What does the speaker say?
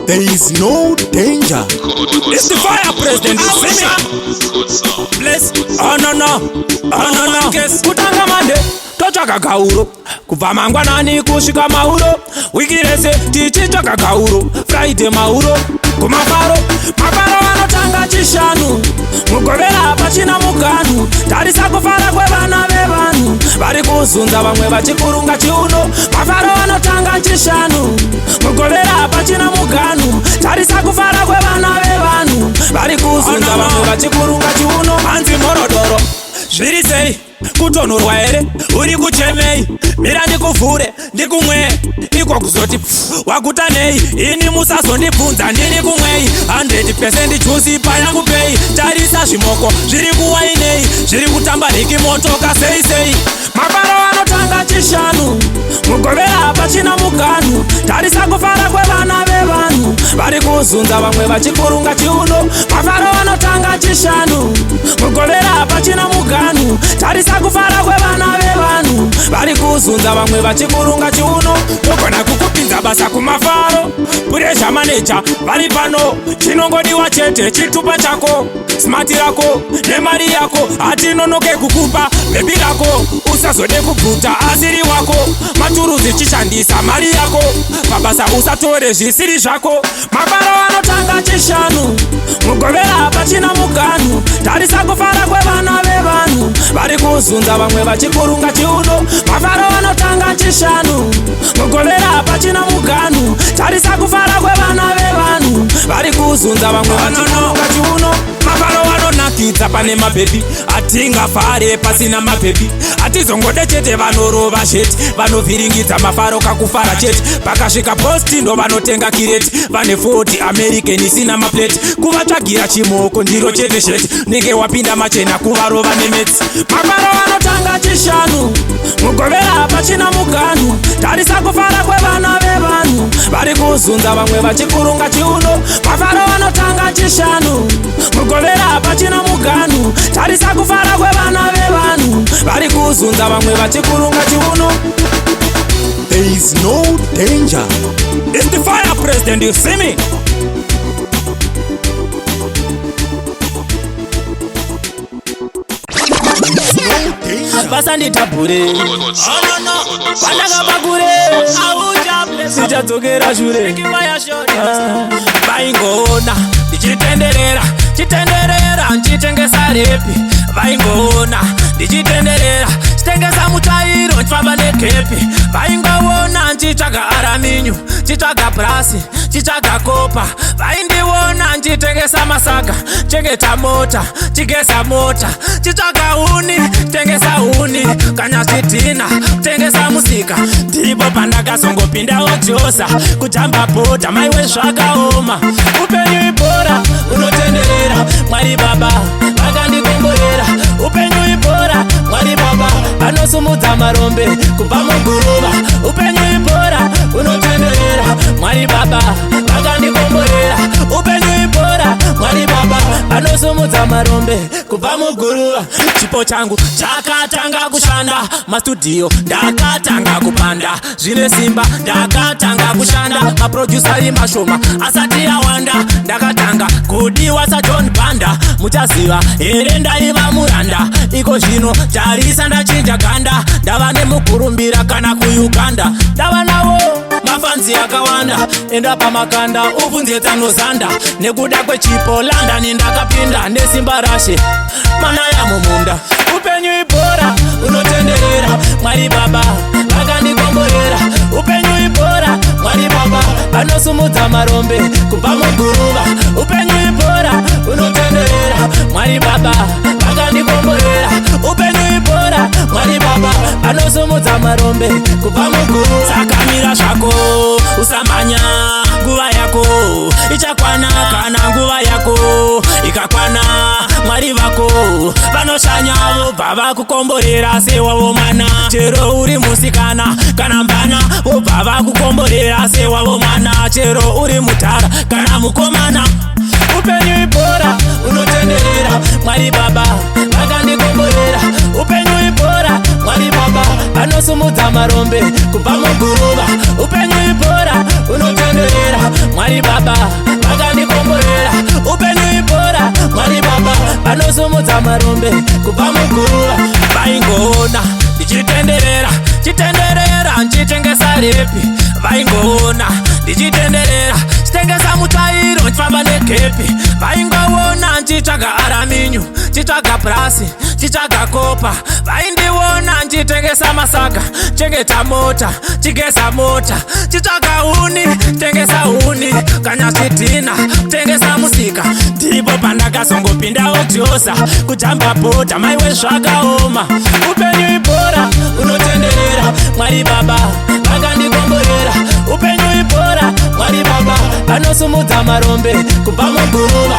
There is no danger. It's the fire president, you see me? Bless, oh no, kutanga mande, tochaka kauro. Kuva mangwanani kusvika mauro. Wiki rese tichitsvaka kauro. Friday mauro, kumafaro. Mafaro anotanga chishanu. Mugovera pachina muganu. Tarisa kufara kwevana vevanhu. Vari kuzunza vamwe vachikurunga chiuno. Mafaro anotanga chishanu. Mugovera pachina muganu. Tarisa kufara kwevana vevanhu. Vari kuzunza vamwe vachikurunga chiuno. Hanzi morodoro zviri sei kutonhorwa here uri kuchemei mira ndikuvhure ndikumwe iko kuzoti wakuta nei ini musazondibvunza ndini kumwei 100% chuzi payangu pei tarisa zvimoko zviri kuwainei zviri kutamba hiki motoka sei mafaro anotanga chishanu mugovera pachina muganu tarisa kufara kwevana vevanhu vari kuzunza vamwe vachikurunga chiuno mafaro anotanga chishanu mugovera pachina muganu tarisa kufara kwevana vevanhu vari kuzunza vamwe vachikurunga chiuno togona kukupinza basa kumafaro puresha maneja vari pano chinongodiwa chete chitupa chako smati rako nemari yako hatinonoke kukupa bebi rako usazode kubvuta asiri wako maturuzi chishandisa mari yako pabasa usatore zvisiri zvako mafaro anotanga chishanu mugovera pachina muganu tarisa kufara kwevana vevanhu vari kuzunza vamwe vachikurunga chiuno mafaro anotanga chishanu mugovera pachina muganu tarisa kufara kwevana vevanhu vari kuzunza vamwe vachikurunga chiuno mafaro vanonakidza pane mabhebi atingafare pasina mabhebi atizongode chete vanorova chete vanovhiringidza mafaro kakufara chete pakasvika posti ndo vanotenga kireti vane 40 american isina mapleti kuvatsvagira chimoko ndiro chete chete nenge wapinda machena kuvarova nemetsi mafaro vanotanga chishanu mugovera pachina muganu tarisa kufara kwevana vevanhu vari kuzunza vamwe vachikurunga chiuno mafaro vanotanga chishanu mugovera pachina muganu tarisa kufara kwevana vevanhu vari kuzunza vamwe vachikurunga chiuno. There is no danger. It's the fire president, you see me? Basa nditabure pandakapakure sichadzokera shure vaingoona ndichitenderera nchitengesa repi vaingoona ndichitenderera chitengesa mutairo nchifamba nekepi vaingoona nchitsvaga araminyu chitsvaga brasi chitsvaga kopa vaindiona nchitengesa masaga chengeta mota chigesa mota chitsvaga uni tengesa uni kanyazvidhina tengesa musika ndipo pandakazongopindawo josa kujamba bhodha maiwe zvakaoma upenyu ibhora unotenderera mwari baba vakandikomborera upenyu ibhora mwari baba vanosumudza marombe kubva muguruva upenyu ibhora unotenderera mwari baba vakandikomborera upenyu ibhora mwari baba vanosumudza marombe kubva muguruva chipo changu chakatanga kushanda mastudio ndakatanga kupanda zvine simba ndakatanga kushanda maproduceri mashoma asati awanda ndakatanga kudiwa saJohn Banda muchaziva here ndaiva muranda iko zvino tarisa ndachinja ganda ndava nemukurumbira kana kuuganda ndava nawo mafanzi akawanda enda pamakanda ubvunze tanozanda nekuda kwechipo London ndakapinda nesimba rashe mana yamumunda upenyu ibhora unotenderera mwari baba vakandikomborera upenyu ibhora mwari baba vanosumudza marombe kubva muguruva upenyu ibhora unotenderera mwari baba vakandikomborera upenyu ibhora mwari baba vanosumudza marombe kubva muguruva sakamira zvako usamhanya nguva yako ichakwana kana nguva yako ikakwana mwari vako vanoshanya vobva vakukomborera sewavo mwana chero uri musikana kana mbana vobva vakukomborera sewavo mwana chero uri mudhara kana mukomana upenyu ibhora unotenderera mwari baba vakandikomborera upenyu ibhora mwari baba vanosumudza marombe kubva muguruva. Upenyu ibhora unotenderera, Mwari Baba vakandikomborera. Upenyu ibhora, Mwari Baba vanosumudza marombe kubva muguruva. Vaingoona ndichitenderera, chitenderera nchitengesa repi. Vaingoona ndichitenderera, chitengesa mutsvairo nchifamba nekepi. Vaingoona nchitsvaga araminyu, chitsvaga brasi, chitsvaga kopa. Vaindiona nchitengesa masaga, chengeta mota, chigesa mota. Chitsvaga huni, tengesa huni, kana chitina, tengesa musika. Ndipo pandakazongopinda odyosa kujamba bhodha, maiwe zvakaoma. Upenyu ibhora unotenderera, Mwari Baba vakandikomborera. Upenyu ibhora, Mwari Baba vanosumudza marombe kubva muguruva.